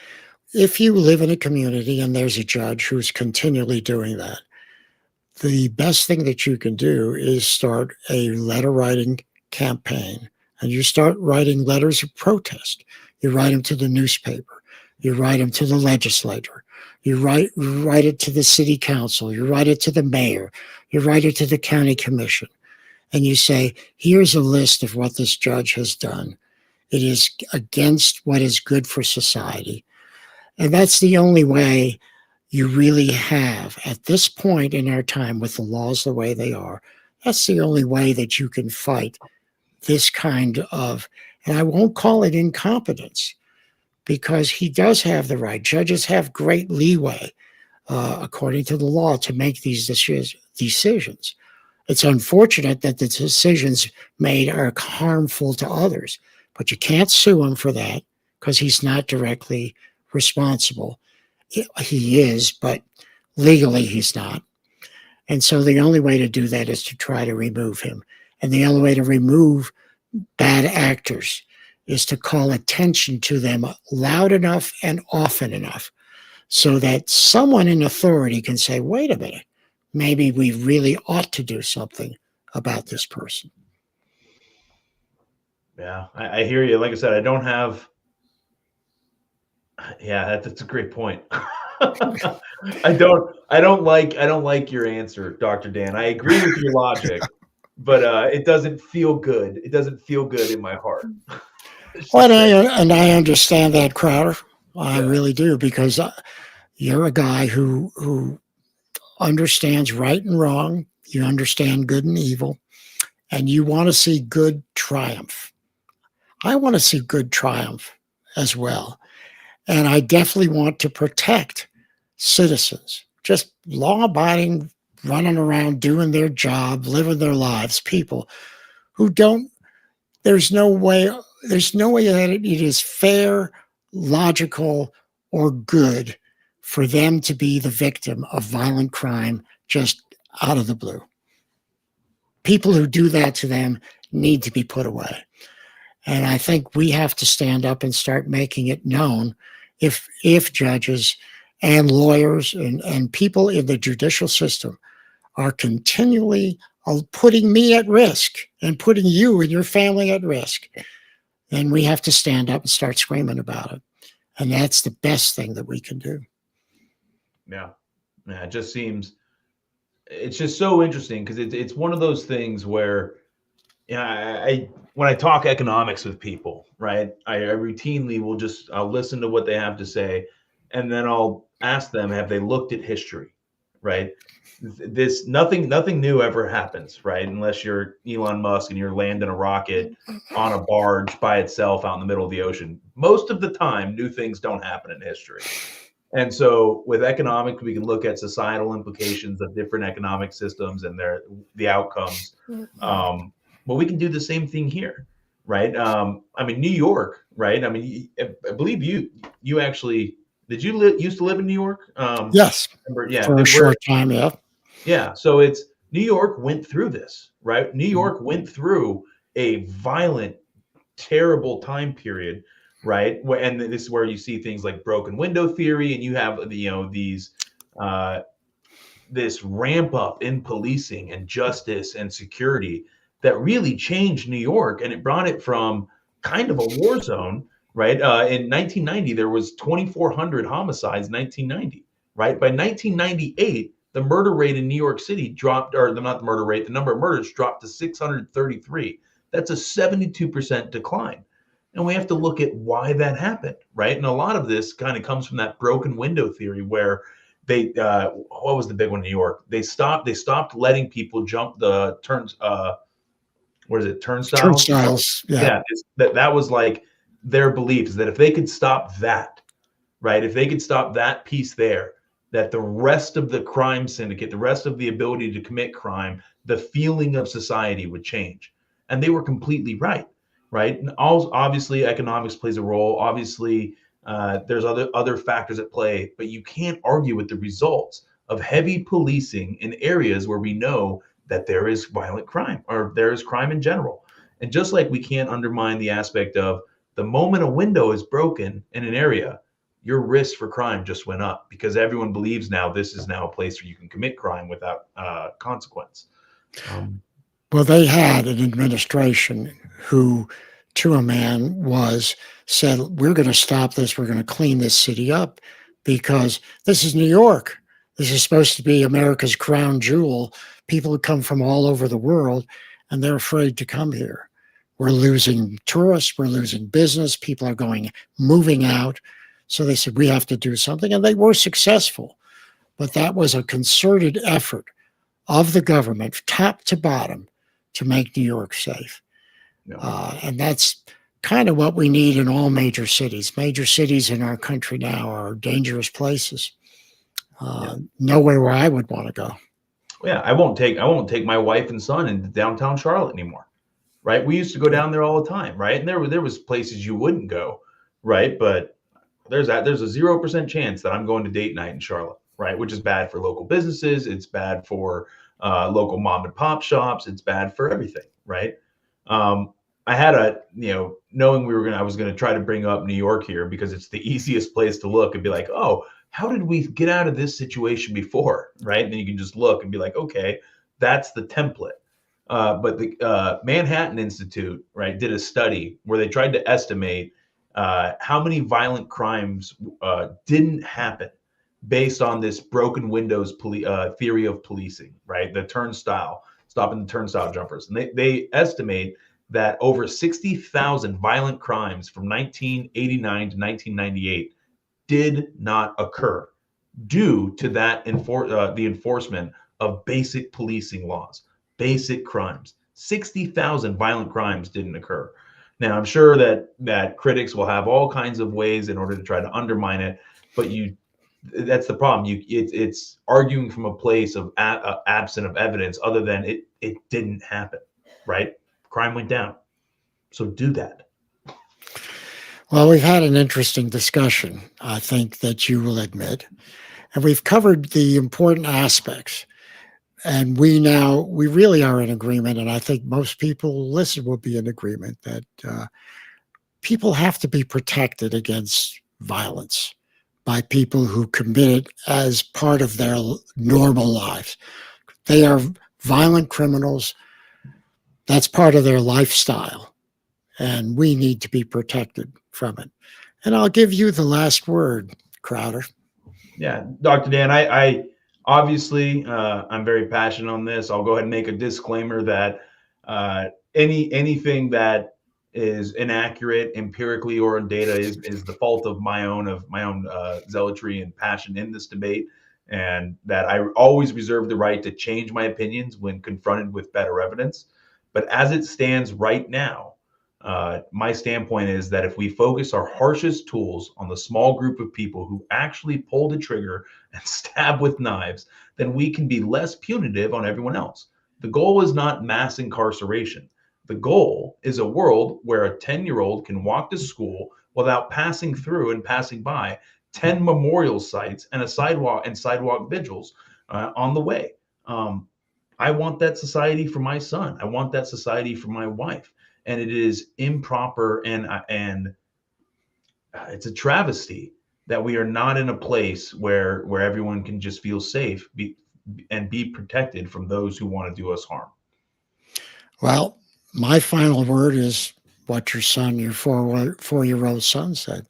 if you live in a community and there's a judge who's continually doing that, the best thing that you can do is start a letter writing campaign. And you start writing letters of protest. You write them to the newspaper. You write them to the legislature. You write it to the city council. You write it to the mayor. You write it to the county commission. And you say, here's a list of what this judge has done. It is against what is good for society. And that's the only way you really have, at this point in our time with the laws the way they are, that's the only way that you can fight this kind of, and I won't call it incompetence, because he does have the right. Judges have great leeway, according to the law, to make these decisions. It's unfortunate that the decisions made are harmful to others, but you can't sue him for that because he's not directly responsible. He is, but legally he's not. And so the only way to do that is to try to remove him. And the only way to remove bad actors is to call attention to them loud enough and often enough so that someone in authority can say, wait a minute, maybe we really ought to do something about this person. Yeah, I hear you. Like I said, I don't have. Yeah, that's a great point. I don't like your answer, Dr. Dan. I agree with your logic, but it doesn't feel good. It doesn't feel good in my heart. Well, and I understand that, Crowder. I Yeah. really do, because you're a guy who understands right and wrong. You understand good and evil, and you want to see good triumph. I want to see good triumph as well. And I definitely want to protect citizens, just law-abiding, running around, doing their job, living their lives, people who don't, there's no way that it is fair, logical, or good for them to be the victim of violent crime just out of the blue. People who do that to them need to be put away. And I think we have to stand up and start making it known if judges and lawyers and people in the judicial system are continually putting me at risk and putting you and your family at risk, then we have to stand up and start screaming about it. And that's the best thing that we can do. Yeah. Yeah, it just seems, it's just so interesting because it's one of those things where, you know, I when I talk economics with people, right, I routinely will I'll listen to what they have to say, and then I'll ask them, have they looked at history, right? This nothing new ever happens, right? Unless you're Elon Musk and you're landing a rocket on a barge by itself out in the middle of the ocean. Most of the time, new things don't happen in history. And so with economics, we can look at societal implications of different economic systems and the outcomes. But we can do the same thing here, right? I mean, New York, right? I mean, I believe you actually, did you used to live in New York? Yes, Yeah, for a short time, yeah. Yeah, so it's New York went through this, right? New York went through a violent, terrible time period, right? And this is where you see things like broken window theory, and you have these this ramp up in policing and justice and security that really changed New York, and it brought it from kind of a war zone, right? In 1990, there was 2,400 homicides in 1990, right? By 1998, the murder rate in New York City dropped, or not the murder rate, the number of murders dropped to 633. That's a 72% decline. And we have to look at why that happened, right? And a lot of this kind of comes from that broken window theory where they, what was the big one in New York? They stopped letting people jump the what is it, turnstiles? Turnstiles, yeah. That was like their belief, is that if they could stop that, right? If they could stop that piece there, that the rest of the crime syndicate, the rest of the ability to commit crime, the feeling of society would change. And they were completely right. right? And obviously, economics plays a role. Obviously, there's other factors at play, but you can't argue with the results of heavy policing in areas where we know that there is violent crime or there is crime in general. And just like we can't undermine the aspect of the moment a window is broken in an area, your risk for crime just went up because everyone believes now this is now a place where you can commit crime without consequence. Well, they had an administration who, to a man, said, we're going to stop this. We're going to clean this city up because this is New York. This is supposed to be America's crown jewel. People who come from all over the world, and they're afraid to come here. We're losing tourists. We're losing business. People are moving out. So they said, we have to do something. And they were successful. But that was a concerted effort of the government, top to bottom, to make New York safe. And that's kind of what we need in all major cities. Major cities in our country now are dangerous places. Nowhere where I would want to go. Yeah, I won't take my wife and son into downtown Charlotte anymore. Right? We used to go down there all the time, right? And there was places you wouldn't go, right? But there's a 0% chance that I'm going to date night in Charlotte, right? Which is bad for local businesses. It's bad for local mom and pop shops. It's bad for everything, right? I had knowing I was going to try to bring up New York here because it's the easiest place to look and be like, oh, how did we get out of this situation before, right? And then you can just look and be like, okay, that's the template. But the Manhattan Institute, right, did a study where they tried to estimate how many violent crimes didn't happen based on this broken windows theory of policing, right? The turnstile, stopping the turnstile jumpers. And they estimate that over 60,000 violent crimes from 1989 to 1998 did not occur due to that the enforcement of basic policing laws. Basic crimes. 60,000 violent crimes didn't occur. Now, I'm sure that critics will have all kinds of ways in order to try to undermine it, but that's the problem. It's arguing from a place of absent of evidence other than it didn't happen, right? Crime went down. So do that. Well, we've had an interesting discussion, I think that you will admit, and we've covered the important aspects. And we really are in agreement, and I think most people listen will be in agreement that people have to be protected against violence by people who commit it as part of their normal lives. They are violent criminals. That's part of their lifestyle, and we need to be protected from it. And I'll give you the last word, Crowder. Yeah, Dr. Dan, I obviously, I'm very passionate on this. I'll go ahead and make a disclaimer that anything that is inaccurate empirically or in data is the fault of my own zealotry and passion in this debate, and that I always reserve the right to change my opinions when confronted with better evidence. But as it stands right now, my standpoint is that if we focus our harshest tools on the small group of people who actually pull the trigger and stab with knives, then we can be less punitive on everyone else. The goal is not mass incarceration. The goal is a world where a 10-year-old can walk to school without passing through and passing by 10 memorial sites and sidewalk vigils on the way. I want that society for my son. I want that society for my wife. And it is improper and it's a travesty that we are not in a place where everyone can just feel safe and be protected from those who want to do us harm. Well, my final word is what your 4-year-old son said.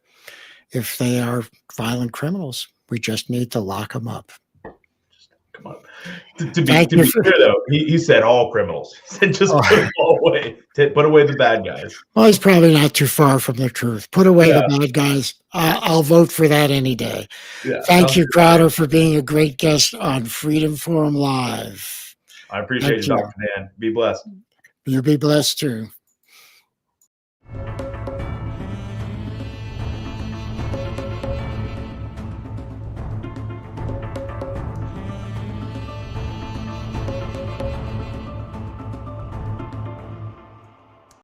If they are violent criminals, we just need to lock them up. Come on. To be clear, though, he said all criminals. He said just put them all away. Put away the bad guys. Well, he's probably not too far from the truth. Put away the bad guys. I'll vote for that any day. Yeah, thank you, Crowder, for being a great guest on Freedom Forum Live. I appreciate you, Dr. Dan. Be blessed. You be blessed, too.